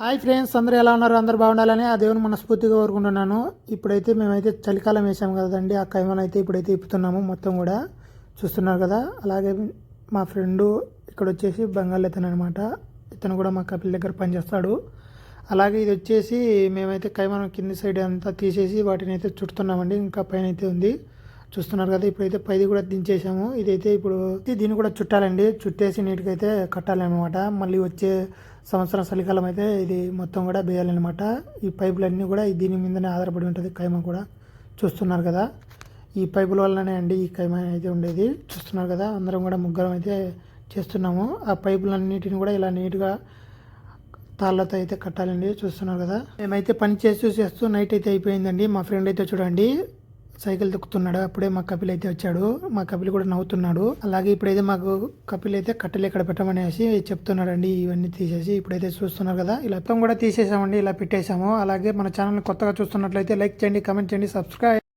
Hi friends, అందరూ ఎలా ఉన్నారు? అందరూ బాగుండాలని ఆ దేవుని మనస్ఫూర్తిగా కోరుకుంటున్నాను. ఇప్పుడైతే మేమైతే చలికాలం వేసాము కదండి, ఆ కైమను అయితే ఇప్పుడైతే ఇప్పుతున్నాము మొత్తం కూడా చూస్తున్నారు కదా. అలాగే మా ఫ్రెండు ఇక్కడ వచ్చేసి బెంగాల్ ఇతను అనమాట. ఇతను కూడా మా కపిల్ దగ్గర పనిచేస్తాడు. అలాగే ఇది వచ్చేసి మేమైతే కైమను కింది సైడ్ అంతా తీసేసి వాటిని అయితే చుడుతున్నామండి. ఇంకా పైన అయితే ఉంది చూస్తున్నారు కదా. ఇప్పుడైతే పైది కూడా దించేసాము. ఇదైతే ఇప్పుడు దీన్ని కూడా చుట్టాలండి. చుట్టేసి నీట్గా అయితే కట్టాలన్నమాట. మళ్ళీ వచ్చే సంవత్సరం చలికాలం అయితే ఇది మొత్తం కూడా వేయాలన్నమాట. ఈ పైపులన్నీ కూడా దీని మీదనే ఆధారపడి ఉంటుంది కైమా కూడా. చూస్తున్నారు కదా, ఈ పైపుల వల్లనే అండి ఈ కైమా అయితే ఉండేది. చూస్తున్నారు కదా, అందరం కూడా ముగ్గురం అయితే చేస్తున్నాము. ఆ పైపులన్నిటిని కూడా ఇలా నీట్గా తాళ్ళతో అయితే కట్టాలండి. చూస్తున్నారు కదా, మేమైతే పని చేస్తూ నైట్ అయితే అయిపోయిందండి. మా ఫ్రెండ్ అయితే చూడండి సైకిల్ తొక్కుతున్నాడు. అప్పుడే మా కపిల్ అయితే వచ్చాడు. మా కపిల్ కూడా నవ్వుతున్నాడు. అలాగే ఇప్పుడైతే మాకు కపిల్ అయితే కట్టెలు ఇక్కడ పెట్టమనేసి చెప్తున్నాడండి. ఇవన్నీ తీసేసి ఇప్పుడైతే చూస్తున్నారు కదా, ఇలా మొత్తం కూడా తీసేసామండి, ఇలా పెట్టేసాము. అలాగే మన ఛానల్ కొత్తగా చూస్తున్నట్లయితే లైక్ చేయండి, కామెంట్ చేయండి, సబ్స్క్రైబ్